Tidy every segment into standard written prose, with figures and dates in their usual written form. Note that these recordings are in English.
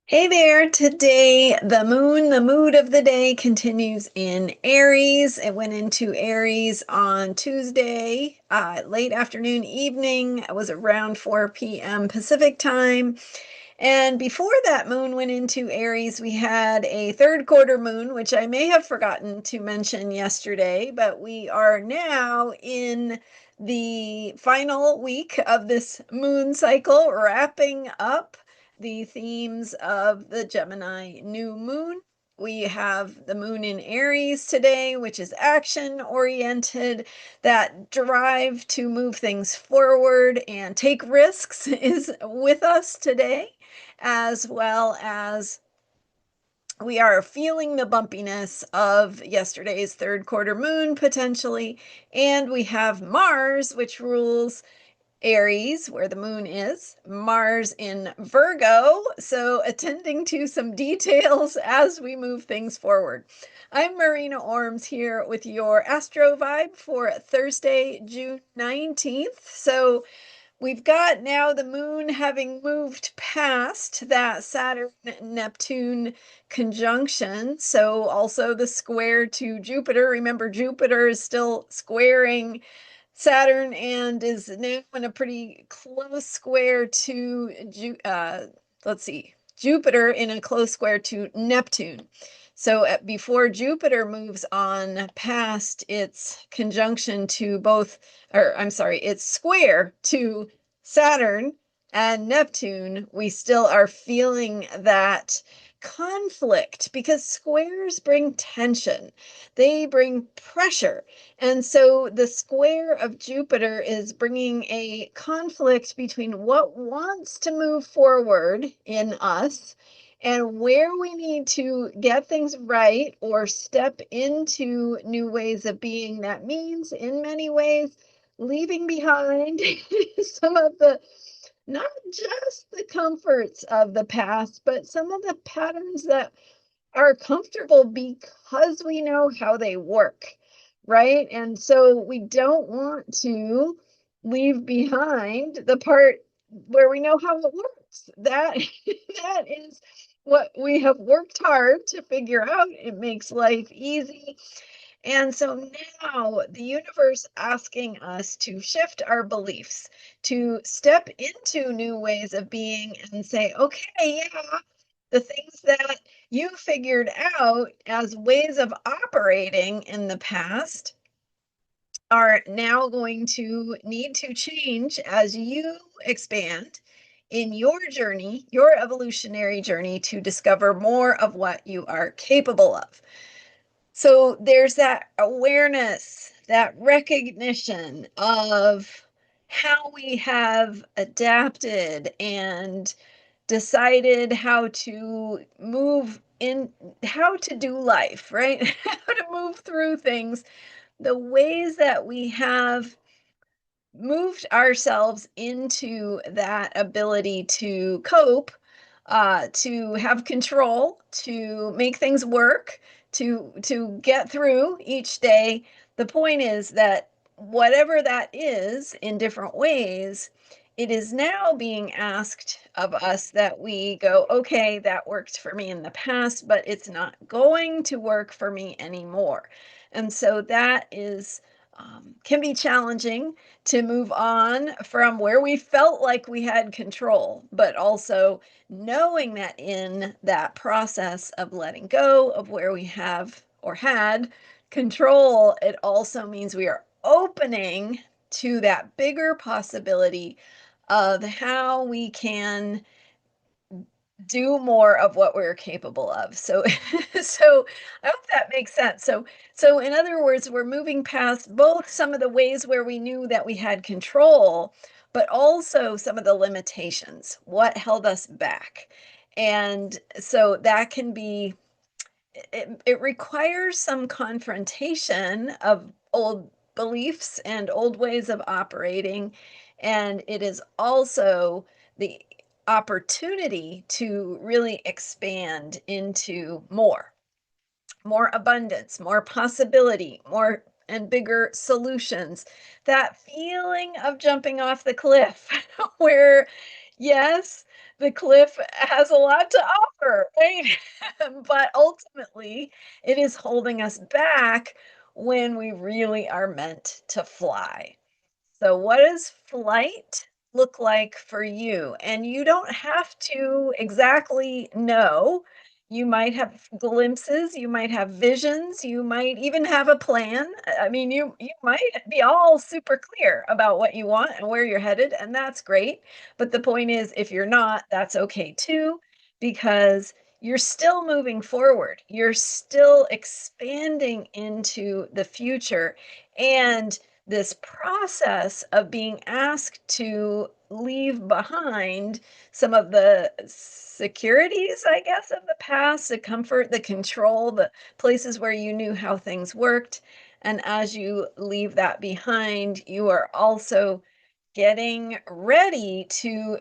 Hey there. Today, the mood of the day continues in Aries. It went into Aries on Tuesday, late afternoon, evening. It was around 4 p.m. Pacific time. And before that moon went into Aries, we had a third quarter moon, which I may have forgotten to mention yesterday, but we are now in the final week of this moon cycle, wrapping up the themes of the Gemini new moon. We have the moon in Aries today, which is action oriented. That drive to move things forward and take risks is with us today, as well as we are feeling the bumpiness of yesterday's third quarter moon potentially. And we have Mars, which rules Aries, where the moon is, Mars in Virgo. So, attending to some details as we move things forward. I'm Marina Orms here with your Astro Vibe for Thursday, June 19th. So, we've got now the moon having moved past that Saturn Neptune conjunction. So, also the square to Jupiter. Remember, Jupiter is still squaring Saturn and is now in a pretty close square to, let's see, Jupiter in a close square to Neptune. So before Jupiter moves on past its conjunction to both, or I'm sorry, its square to Saturn and Neptune, we still are feeling that conflict because squares bring tension, they bring pressure. And so the square of Jupiter is bringing a conflict between what wants to move forward in us and where we need to get things right or step into new ways of being. That means, in many ways, leaving behind some of the, not just the comforts of the past, but some of the patterns that are comfortable because we know how they work, right? And so we don't want to leave behind the part where we know how it works. That that is what we have worked hard to figure out. It makes life easy. And so now the universe asking us to shift our beliefs, to step into new ways of being and say, okay, yeah, the things that you figured out as ways of operating in the past are now going to need to change as you expand in your journey, your evolutionary journey to discover more of what you are capable of. So there's that awareness, that recognition of how we have adapted and decided how to move in, how to do life, right? How to move through things, the ways that we have moved ourselves into that ability to cope, to have control, to make things work, to get through each day. The point is that whatever that is in different ways, it is now being asked of us that we go, okay, that worked for me in the past, but it's not going to work for me anymore. And so that is can be challenging to move on from where we felt like we had control, but also knowing that in that process of letting go of where we have or had control, it also means we are opening to that bigger possibility of how we can do more of what we're capable of. So so I hope that makes sense. So in other words, we're moving past both some of the ways where we knew that we had control, but also some of the limitations, what held us back. And so that can be it requires some confrontation of old beliefs and old ways of operating. And it is also the opportunity to really expand into more abundance, more possibility, more and bigger solutions. That feeling of jumping off the cliff, where, yes, the cliff has a lot to offer, right? But ultimately, it is holding us back when we really are meant to fly. So, what does flight look like for you? And you don't have to exactly know. You might have glimpses, you might have visions, you might even have a plan. I mean, you might be all super clear about what you want and where you're headed, and that's great. But the point is, if you're not, that's okay too, because you're still moving forward. You're still expanding into the future. And this process of being asked to leave behind some of the securities, I guess, of the past, the comfort, the control, the places where you knew how things worked. And as you leave that behind, you are also getting ready to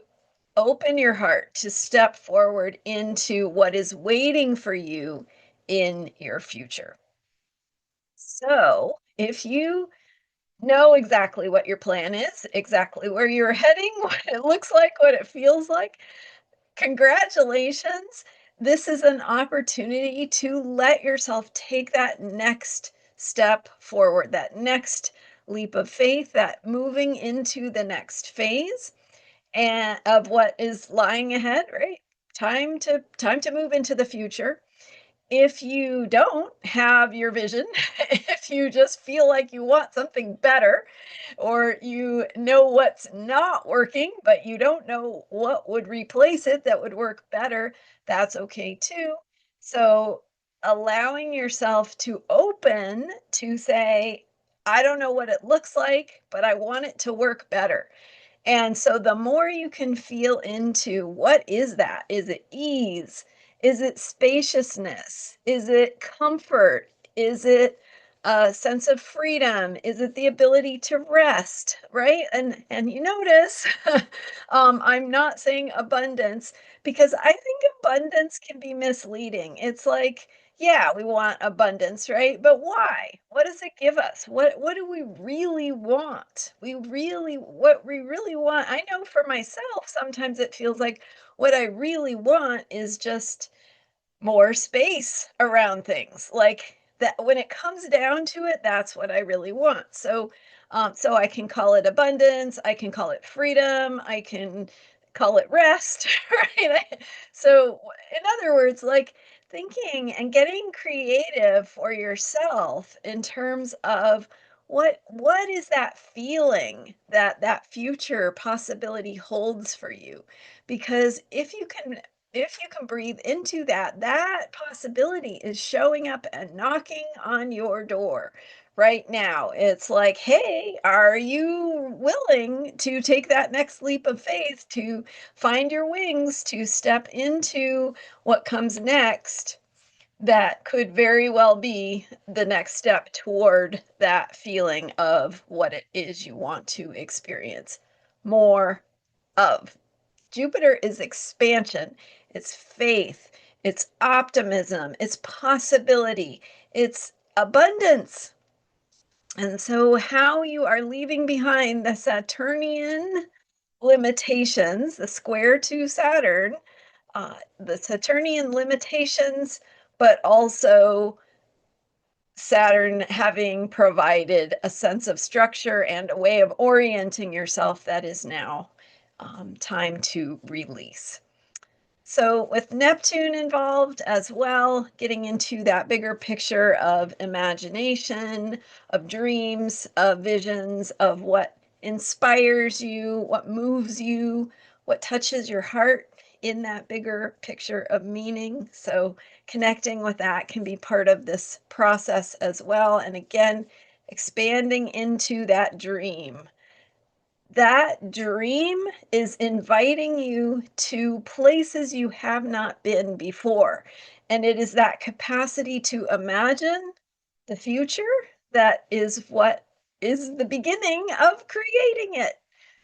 open your heart to step forward into what is waiting for you in your future. So, if you know exactly what your plan is, exactly where you're heading, what it looks like, what it feels like. Congratulations. This is an opportunity to let yourself take that next step forward, that next leap of faith, that moving into the next phase and of what is lying ahead, right? Time to move into the future. If you don't have your vision, if you just feel like you want something better, or you know what's not working, but you don't know what would replace it that would work better, that's okay too. So, allowing yourself to open to say, I don't know what it looks like, but I want it to work better. And so the more you can feel into what is that? Is it ease? Is it spaciousness? Is it comfort? Is it a sense of freedom? Is it the ability to rest, right? And you notice I'm not saying abundance because I think abundance can be misleading. It's like, yeah, we want abundance, right? But why? What does it give us? What do we really want? What we really want. I know for myself, sometimes it feels like what I really want is just more space around things. Like that when it comes down to it, that's what I really want. So I can call it abundance, I can call it freedom, I can call it rest, right? So in other words, like thinking and getting creative for yourself in terms of what is that feeling that that future possibility holds for you, because if you can breathe into that, that possibility is showing up and knocking on your door right now. It's like, hey, are you willing to take that next leap of faith, to find your wings, to step into what comes next? That could very well be the next step toward that feeling of what it is you want to experience more of. Jupiter is expansion, it's faith, it's optimism, it's possibility, it's abundance. And so, how you are leaving behind the Saturnian limitations, the square to Saturn, the Saturnian limitations, but also Saturn having provided a sense of structure and a way of orienting yourself that is now time to release. So, with Neptune involved as well, getting into that bigger picture of imagination, of dreams, of visions, of what inspires you, what moves you, what touches your heart in that bigger picture of meaning. So, connecting with that can be part of this process as well. And again, expanding into that dream. That dream is inviting you to places you have not been before, and it is that capacity to imagine the future that is what is the beginning of creating it.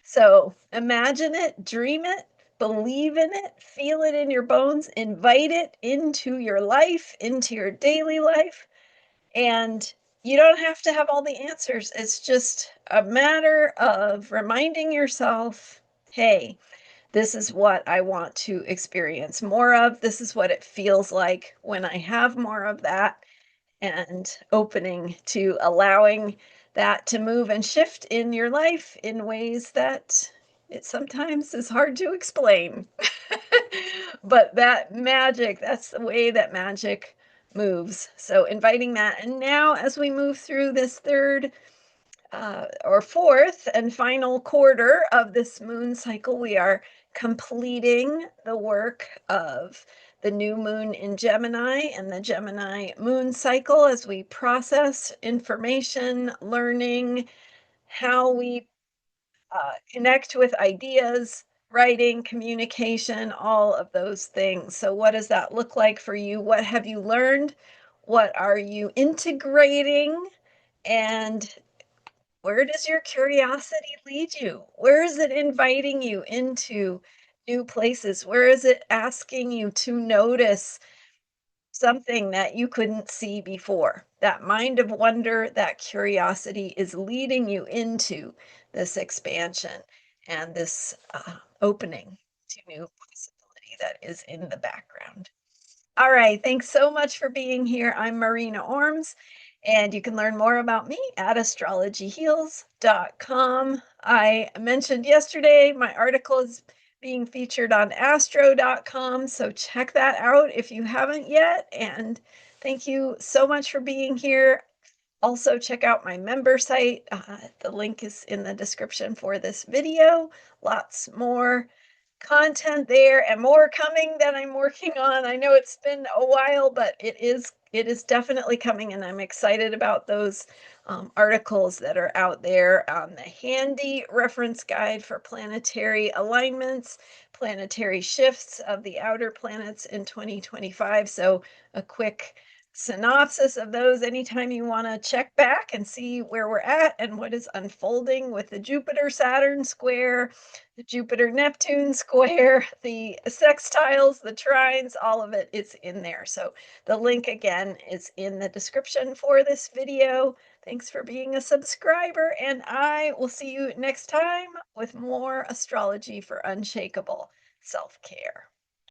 So, imagine it, dream it, believe in it, feel it in your bones, invite it into your life, into your daily life, and you don't have to have all the answers. It's just a matter of reminding yourself, hey, This is what I want to experience more of. This is what it feels like when I have more of that, and opening to allowing that to move and shift in your life in ways that it sometimes is hard to explain. But that magic, that's the way that magic moves. So inviting that. And now, as we move through this third or fourth and final quarter of this moon cycle, we are completing the work of the new moon in Gemini and the Gemini moon cycle as we process information, learning how we connect with ideas, writing, communication, all of those things. So, what does that look like for you? What have you learned? What are you integrating? And where does your curiosity lead you? Where is it inviting you into new places? Where is it asking you to notice something that you couldn't see before? That mind of wonder, that curiosity is leading you into this expansion and this opening to new possibility that is in the background. All right. Thanks so much for being here. I'm Marina Orms, and you can learn more about me at astrologyheals.com. I mentioned yesterday my article is being featured on astro.com, so check that out if you haven't yet. And thank you so much for being here. Also, check out my member site. The link is in the description for this video. Lots more content there and more coming that I'm working on. I know it's been a while, but it is definitely coming, and I'm excited about those articles that are out there on the handy reference guide for planetary alignments, planetary shifts of the outer planets in 2025. So a quick synopsis of those anytime you want to check back and see where we're at and what is unfolding with the Jupiter Saturn square, the Jupiter Neptune square, the sextiles, the trines, all of it is in there. So the link again is in the description for this video. Thanks for being a subscriber, and I will see you next time with more astrology for unshakable self care.